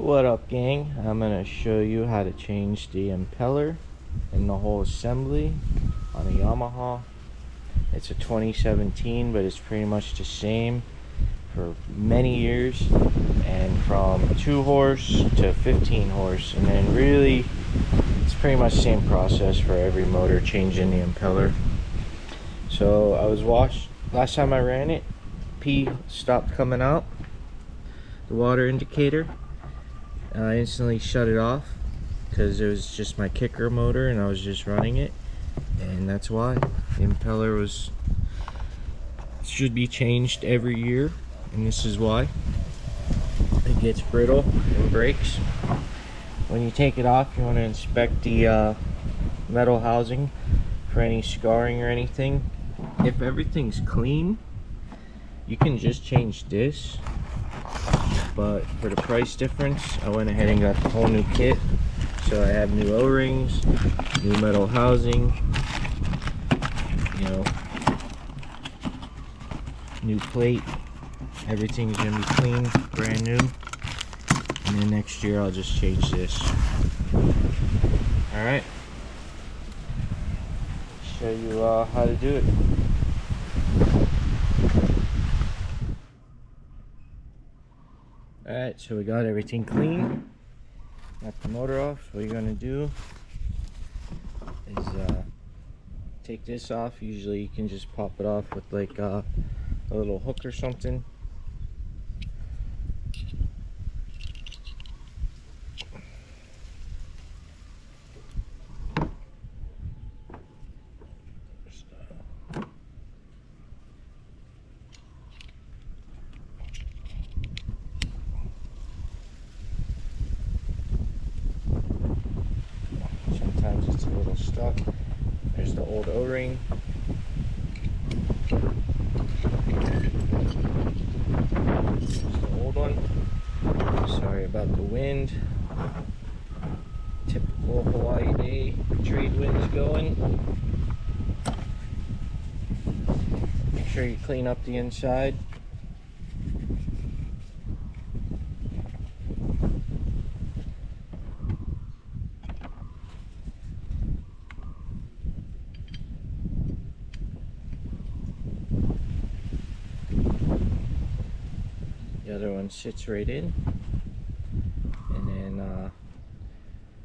What up, gang? I'm gonna show you how to change the impeller and the whole assembly on a Yamaha. It's a 2017, but it's pretty much the same for many years, and from 2 horse to 15 horse, and then really it's pretty much the same process for every motor changing the impeller. So I was last time I ran it, P stopped coming out, the water indicator. I instantly shut it off because it was just my kicker motor and I was just running it, and that's why the impeller should be changed every year, and this is why it gets brittle and breaks. When you take it off, you want to inspect the metal housing for any scarring or anything. If everything's clean, you can just change this, but for the price difference, I went ahead and got the whole new kit. So I have new O-rings, new metal housing, new plate. Everything's gonna be clean, brand new. And then next year I'll just change this. Alright, show you how to do it. Alright, so we got everything clean, got the motor off. So what you're going to do is take this off. Usually you can just pop it off with like a little hook or something. Sometimes it's a little stuck. There's the old O-ring. There's the old one. Sorry about the wind. Typical Hawaii day. Trade winds going. Make sure you clean up the inside. The other one sits right in, and then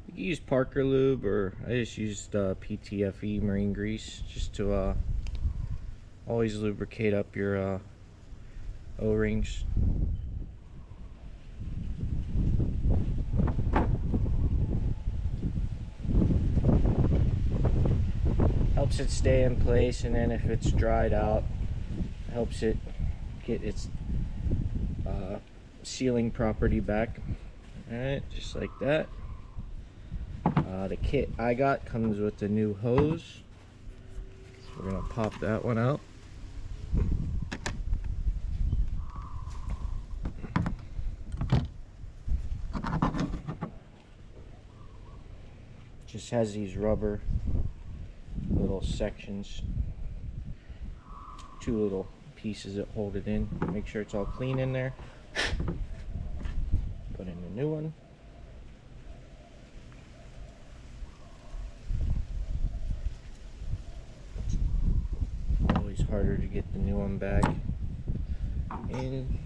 you can use Parker lube, or I just used PTFE marine grease just to always lubricate up your O-rings. Helps it stay in place, and then if it's dried out, helps it get its sealing property back. Alright, just like that. The kit I got comes with the new hose, so we're gonna pop that one out. Just has these rubber little sections, 2 little pieces that hold it in. Make sure it's all clean in there. Put in a new one. Always harder to get the new one back in.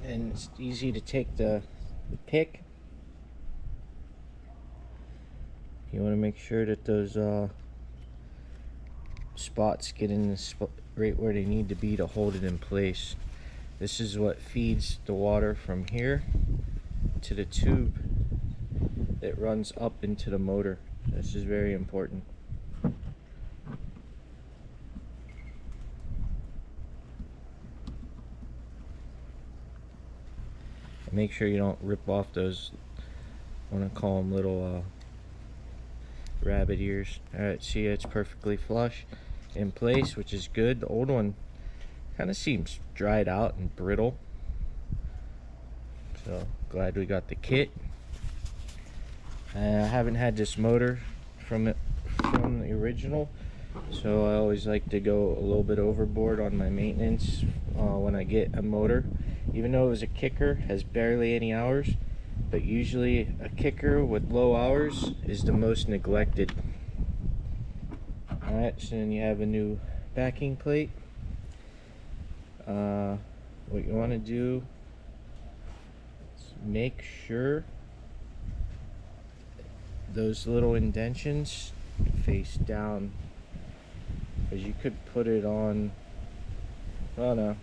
And it's easy to take the pick. You want to make sure that those spots get in the spot right where they need to be to hold it in place. This is what feeds the water from here to the tube that runs up into the motor. This is very important. Make sure you don't rip off those, I want to call them little rabbit ears. Alright, see, it's perfectly flush in place, which is good. The old one kind of seems dried out and brittle. So glad we got the kit. I haven't had this motor from the original, so I always like to go a little bit overboard on my maintenance when I get a motor. Even though it was a kicker, has barely any hours, but usually a kicker with low hours is the most neglected. Alright, so then you have a new backing plate. What you want to do is make sure those little indentions face down, because you could put it on, well, no,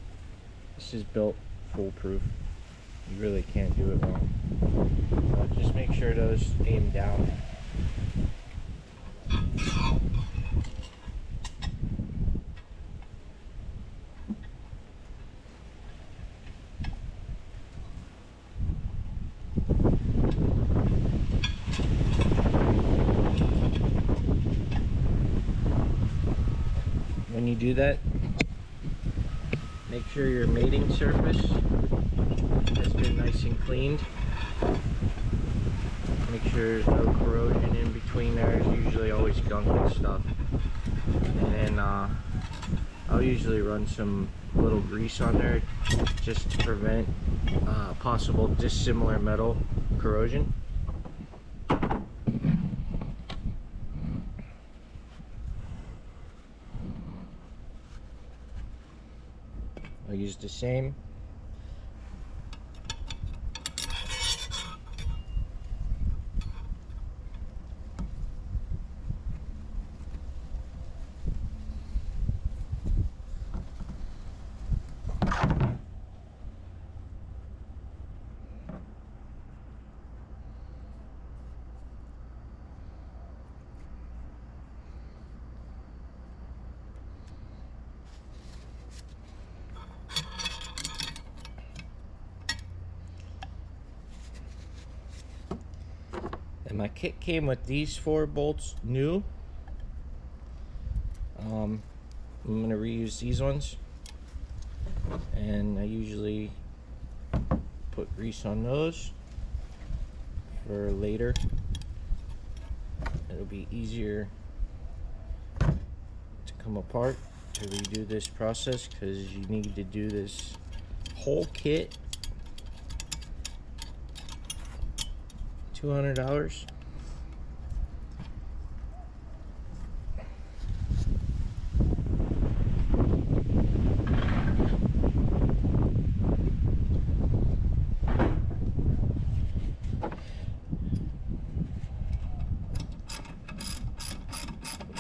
this is built foolproof. You really can't do it wrong. Just make sure those aim down. When you do that, make sure your mating surface has been nice and cleaned. Make sure there's no corrosion in between there. There's usually always gunk and stuff. And then I'll usually run some little grease on there just to prevent possible dissimilar metal corrosion. I'll use the same. And my kit came with these 4 bolts new. I'm going to reuse these ones, and I usually put grease on those for later. It'll be easier to come apart to redo this process, because you need to do this whole kit. $200.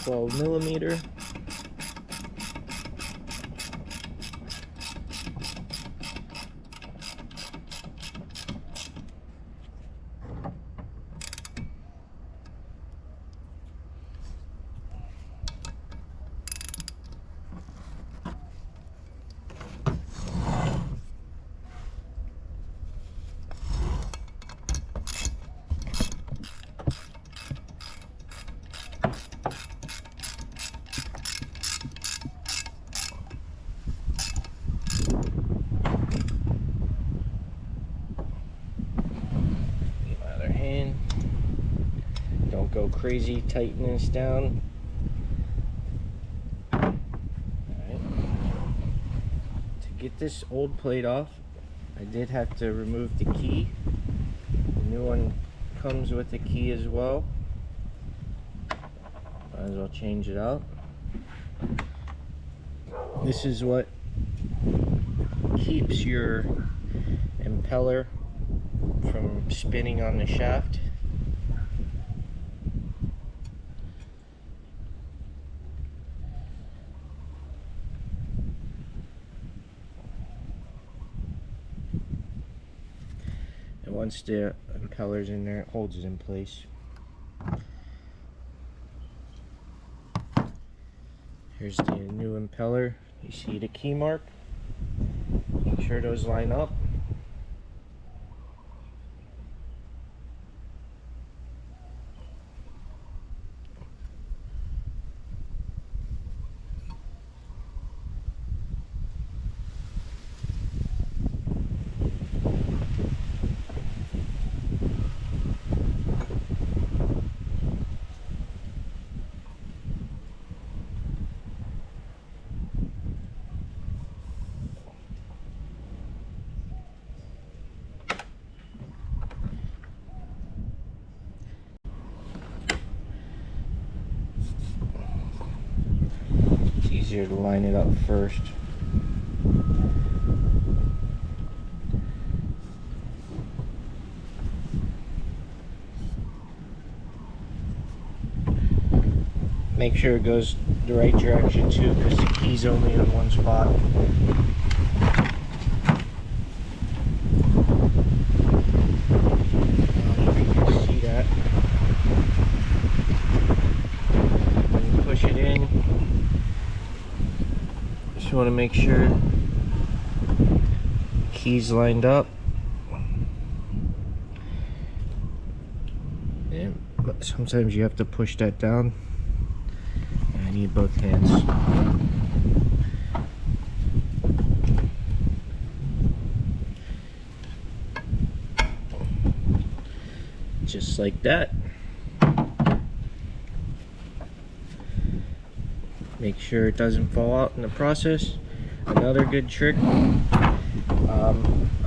$12mm. Don't go crazy tightening this down. Alright. To get this old plate off, I did have to remove the key. The new one comes with the key as well. Might as well change it out. This is what keeps your impeller from spinning on the shaft. And once the impeller's in there, it holds it in place. Here's the new impeller. You see the key mark? Make sure those line up. easier to line it up first. Make sure it goes the right direction too, because the key's only in one spot. You can see that. When you push it in, just want to make sure the key's lined up. And sometimes you have to push that down. I need both hands. Just like that. Make sure it doesn't fall out in the process. Another good trick, I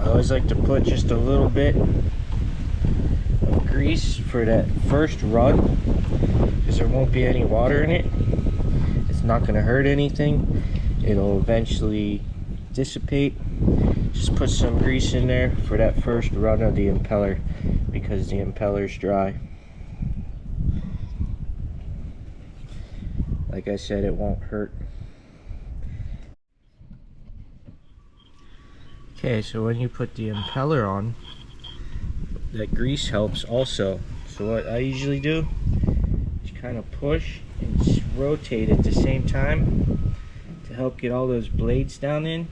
always like to put just a little bit of grease for that first run, because there won't be any water in it. It's not going to hurt anything. It'll eventually dissipate. Just put some grease in there for that first run of the impeller, because the impeller's dry. Like I said, it won't hurt. Okay, so when you put the impeller on, that grease helps also. So what I usually do is kind of push and rotate at the same time to help get all those blades down in.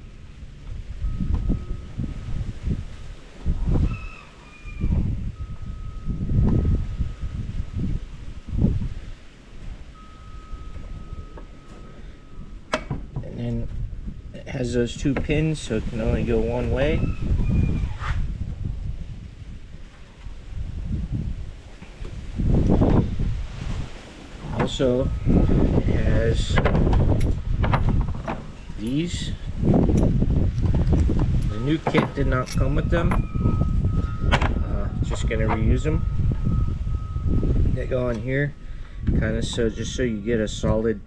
And then it has those two pins, so it can only go one way. Also, it has these. The new kit did not come with them. Just gonna reuse them. They go on here, kind of just so you get a solid,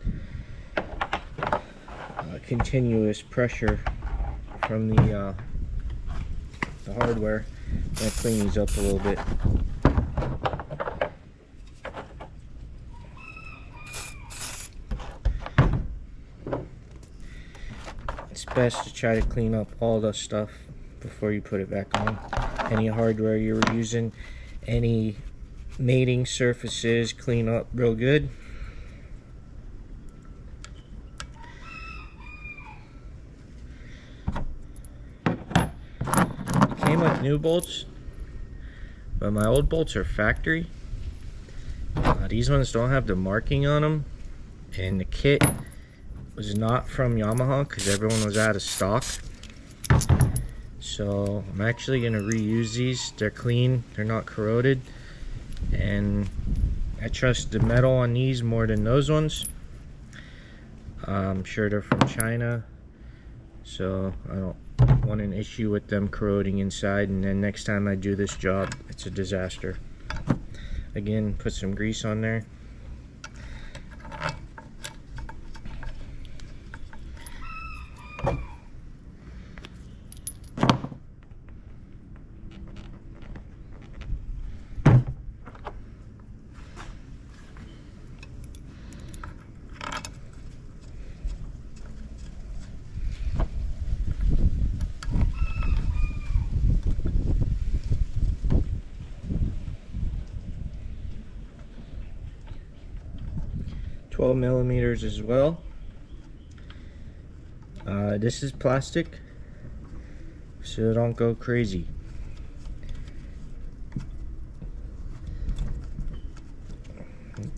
continuous pressure from the hardware. I'm gonna clean these up a little bit. It's best to try to clean up all the stuff before you put it back on. Any hardware you were using, any mating surfaces, clean up real good. It came with new bolts, but my old bolts are factory. These ones don't have the marking on them, and the kit was not from Yamaha because everyone was out of stock. So I'm actually going to reuse these. They're clean, they're not corroded, and I trust the metal on these more than those ones. I'm sure they're from China, so I don't want an issue with them corroding inside, and then next time I do this job it's a disaster. Again, put some grease on there. $12mm as well. This is plastic, so don't go crazy.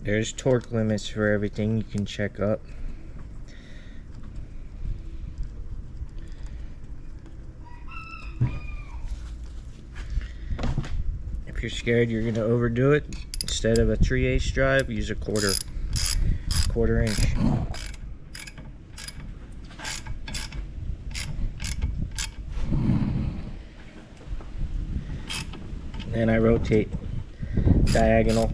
There's torque limits for everything you can check up. If you're scared you're going to overdo it, instead of a 3/8 drive, use a quarter inch. And I rotate diagonal.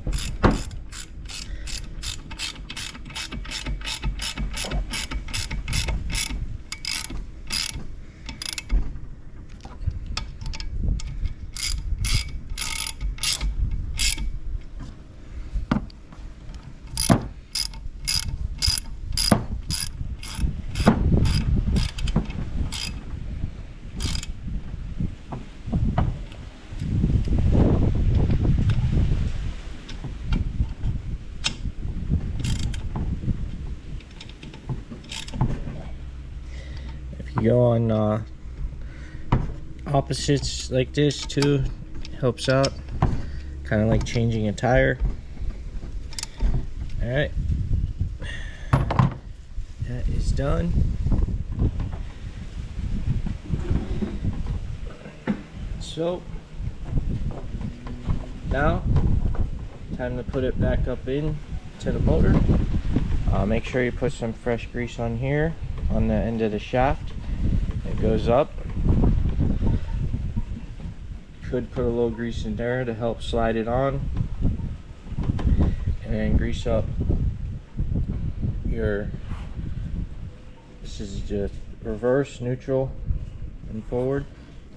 You go on opposites like this too, helps out, kind of like changing a tire. All right, that is done. So now time to put it back up in to the motor. Make sure you put some fresh grease on here on the end of the shaft. It goes up. Could put a little grease in there to help slide it on, and then grease up your, this is just reverse, neutral, and forward,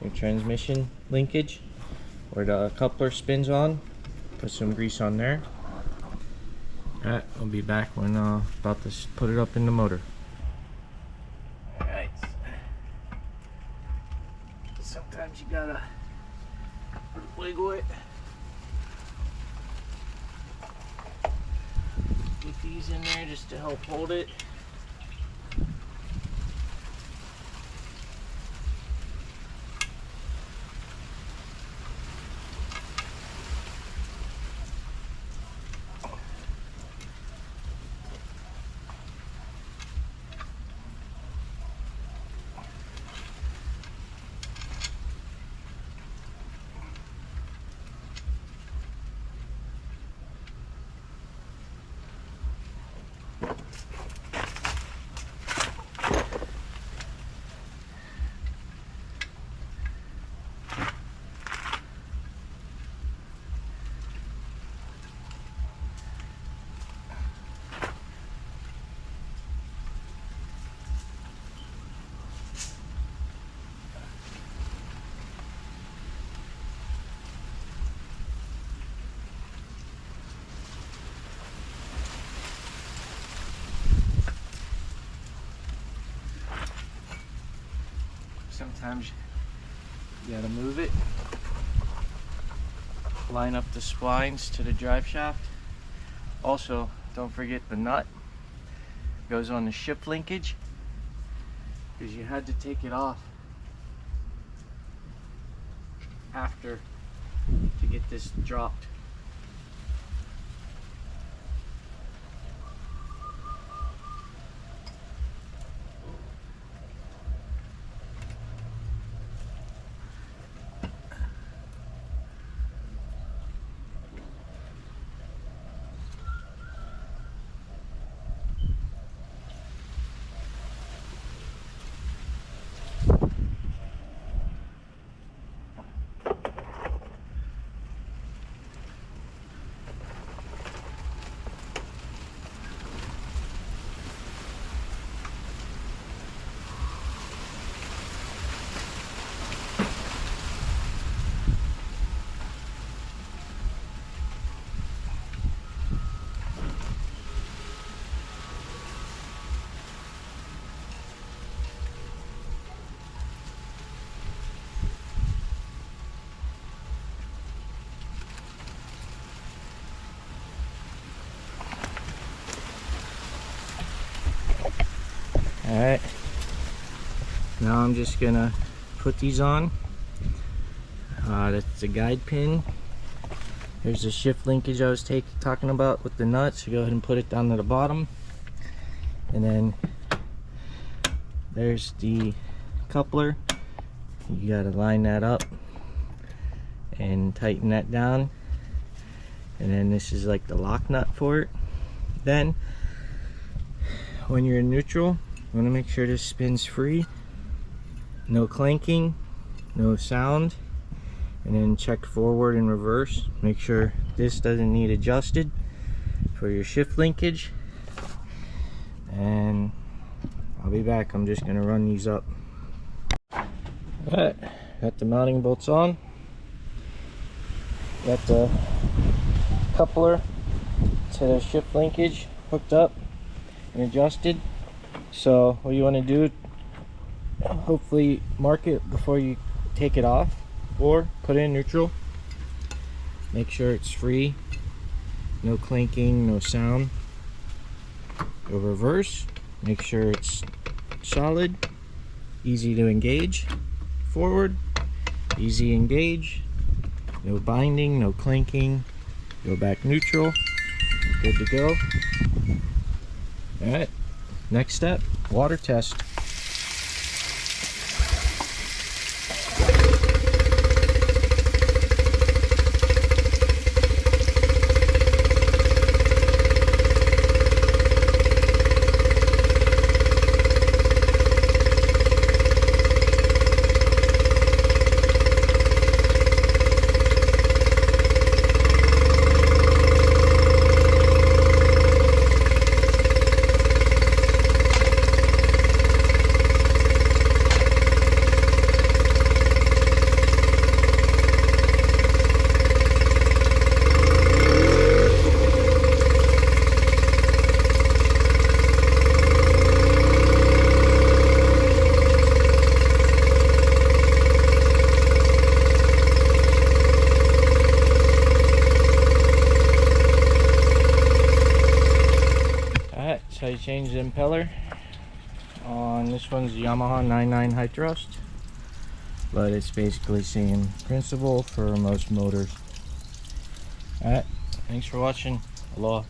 your transmission linkage where the coupler spins on. Put some grease on there. Alright, I'll be back when about to put it up in the motor. Alright, sometimes you gotta wiggle it. Put these in there just to help hold it. Sometimes you gotta move it, line up the splines to the drive shaft. Also, don't forget the nut goes on the shift linkage, because you had to take it off after to get this dropped. Alright, now I'm just gonna put these on. That's the guide pin. There's the shift linkage I was talking about with the nuts. So go ahead and put it down to the bottom. And then there's the coupler. You gotta line that up and tighten that down. And then this is like the lock nut for it. Then when you're in neutral, you want to make sure this spins free, no clanking, no sound, and then check forward and reverse. Make sure this doesn't need adjusted for your shift linkage. And I'll be back. I'm just going to run these up. Alright, got the mounting bolts on. Got the coupler to the shift linkage hooked up and adjusted. So what you want to do, hopefully mark it before you take it off, or put it in neutral. Make sure it's free, no clanking, no sound. Go reverse, make sure it's solid, Easy to engage forward, easy engage, no binding, no clanking. Go back neutral, good to go. All right, next step, water test. So you change the impeller on this one's Yamaha 99 high thrust, but it's basically same principle for most motors. Alright, thanks for watching. Aloha.